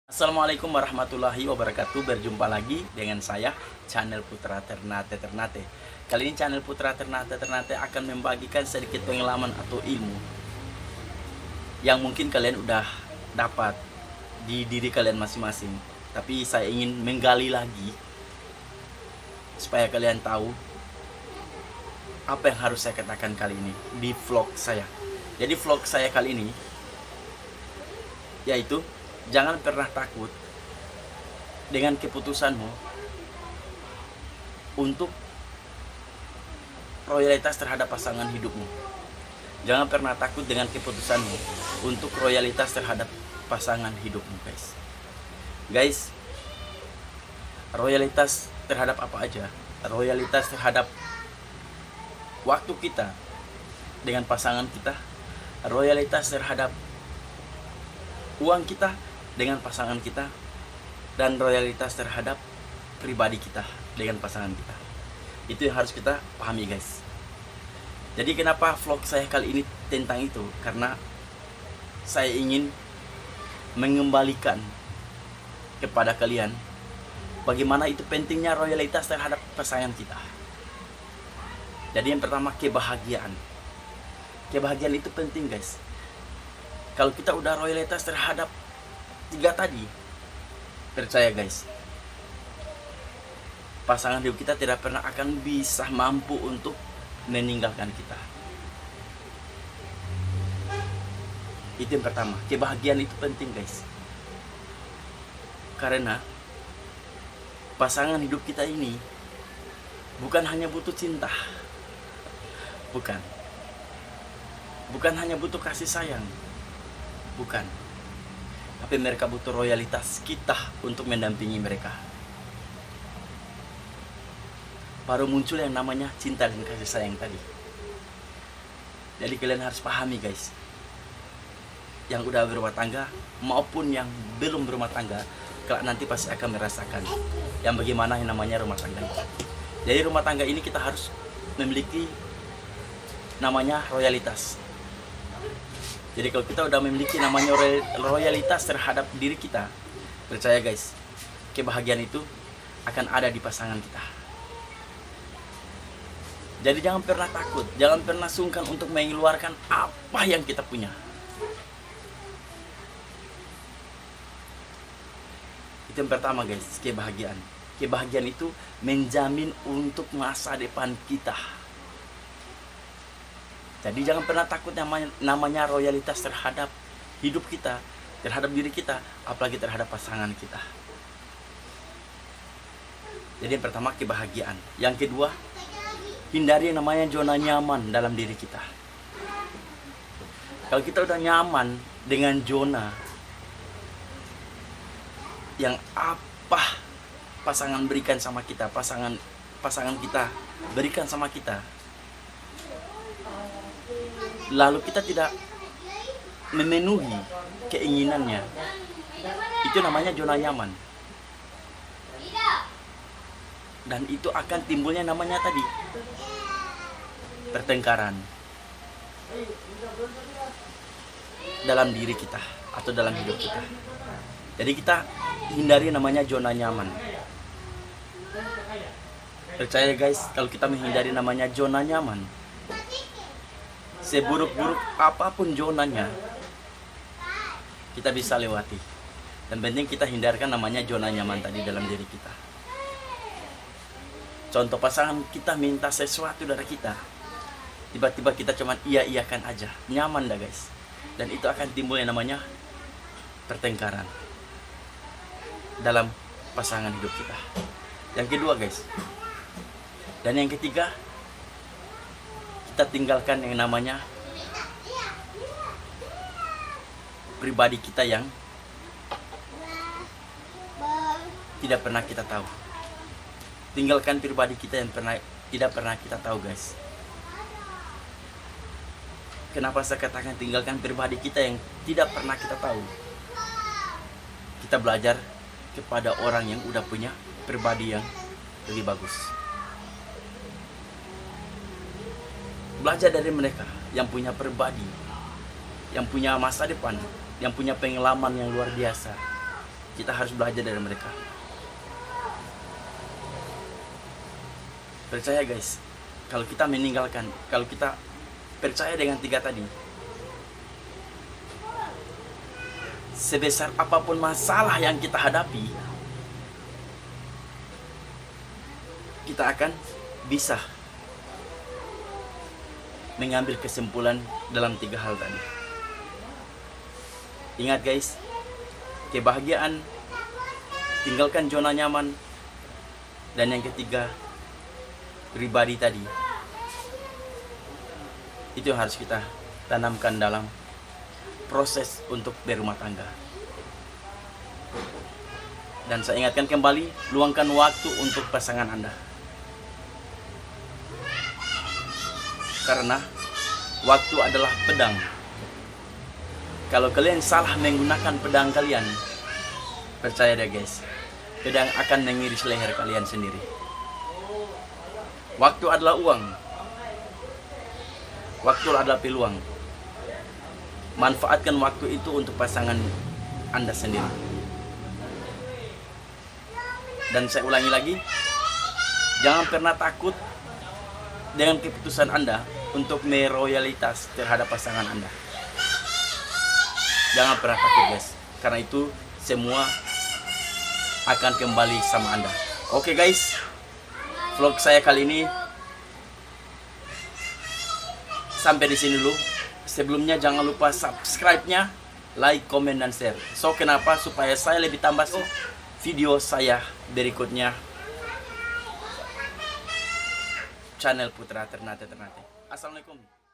Assalamualaikum warahmatullahi wabarakatuh. Berjumpa lagi dengan saya, channel Putra Ternate Ternate. Kali ini channel Putra Ternate Ternate akan membagikan sedikit pengalaman atau ilmu yang mungkin kalian udah dapat di diri kalian masing-masing. Tapi saya ingin menggali lagi supaya kalian tahu apa yang harus saya katakan kali ini di vlog saya. Jadi vlog saya kali ini yaitu jangan pernah takut dengan keputusanmu untuk royalitas terhadap pasangan hidupmu. Jangan pernah takut dengan keputusanmu untuk royalitas terhadap pasangan hidupmu, guys. Guys, royalitas terhadap apa aja? Royalitas terhadap waktu kita dengan pasangan kita, royalitas terhadap uang kita dengan pasangan kita, dan royalitas terhadap pribadi kita dengan pasangan kita. Itu yang harus kita pahami, guys. Jadi kenapa vlog saya kali ini tentang itu? Karena saya ingin mengembalikan kepada kalian bagaimana itu pentingnya royalitas terhadap pasangan kita. Jadi yang pertama, kebahagiaan. Kebahagiaan itu penting, guys. Kalau kita udah royalitas terhadap tiga tadi, percaya guys, pasangan hidup kita tidak pernah akan bisa mampu untuk meninggalkan kita. Itu yang pertama, kebahagiaan itu penting, guys. Karena pasangan hidup kita ini bukan hanya butuh cinta, bukan hanya butuh kasih sayang, bukan, tapi mereka butuh royalitas kita untuk mendampingi mereka. Baru muncul yang namanya cinta dan kasih sayang tadi. Jadi kalian harus pahami, guys, yang udah berumah tangga maupun yang belum berumah tangga, kelak nanti pasti akan merasakan yang bagaimana yang namanya rumah tangga. Jadi rumah tangga ini kita harus memiliki namanya royalitas. Jadi kalau kita udah memiliki namanya royalitas terhadap diri kita, percaya guys, kebahagiaan itu akan ada di pasangan kita. Jadi jangan pernah takut, jangan pernah sungkan untuk mengeluarkan apa yang kita punya. Itu yang pertama, guys, kebahagiaan. Kebahagiaan itu menjamin untuk masa depan kita. Jadi jangan pernah takut namanya royalitas terhadap hidup kita, terhadap diri kita, apalagi terhadap pasangan kita. Jadi yang pertama, kebahagiaan. Yang kedua, hindari yang namanya zona nyaman dalam diri kita. Kalau kita udah nyaman dengan zona yang apa pasangan berikan sama kita, pasangan kita berikan sama kita, lalu kita tidak memenuhi keinginannya, itu namanya zona nyaman. Dan itu akan timbulnya namanya tadi pertengkaran dalam diri kita atau dalam hidup kita. Jadi kita hindari namanya zona nyaman. Percaya guys, kalau kita menghindari namanya zona nyaman, seburuk-buruk apapun zonanya, kita bisa lewati. Dan penting kita hindarkan namanya zona nyaman tadi dalam diri kita. Contoh, pasangan kita minta sesuatu dari kita, tiba-tiba kita cuma iya-iyakan aja, nyaman dah guys. Dan itu akan timbul yang namanya pertengkaran dalam pasangan hidup kita. Yang kedua guys, dan yang ketiga, kita tinggalkan yang namanya pribadi kita yang tidak pernah kita tahu. Tinggalkan pribadi kita yang tidak pernah kita tahu, guys. Kenapa saya katakan tinggalkan pribadi kita yang tidak pernah kita tahu? Kita belajar kepada orang yang udah punya pribadi yang lebih bagus. Belajar dari mereka yang punya pribadi, yang punya masa depan, yang punya pengalaman yang luar biasa. Kita harus belajar dari mereka. Percaya guys, kalau kita meninggalkan, kalau kita percaya dengan 3 tadi, sebesar apapun masalah yang kita hadapi, kita akan bisa mengambil kesimpulan dalam 3 hal tadi. Ingat guys, kebahagiaan, tinggalkan zona nyaman, dan yang ketiga, pribadi tadi. Itu yang harus kita tanamkan dalam proses untuk berumah tangga. Dan saya ingatkan kembali, luangkan waktu untuk pasangan Anda. Karena waktu adalah pedang. Kalau kalian salah menggunakan pedang kalian, percaya deh guys, pedang akan mengiris leher kalian sendiri. Waktu adalah uang. Waktu adalah peluang. Manfaatkan waktu itu untuk pasangan Anda sendiri. Dan saya ulangi lagi, jangan pernah takut dengan keputusan Anda untuk meroyalitas terhadap pasangan Anda. Jangan pernah takut guys, karena itu semua akan kembali sama Anda. Oke guys, vlog saya kali ini sampai di sini dulu. Sebelumnya jangan lupa subscribe-nya, like, komen, dan share. So kenapa? Supaya saya lebih tambah video saya berikutnya. Channel Putra Ternate. Assalamualaikum.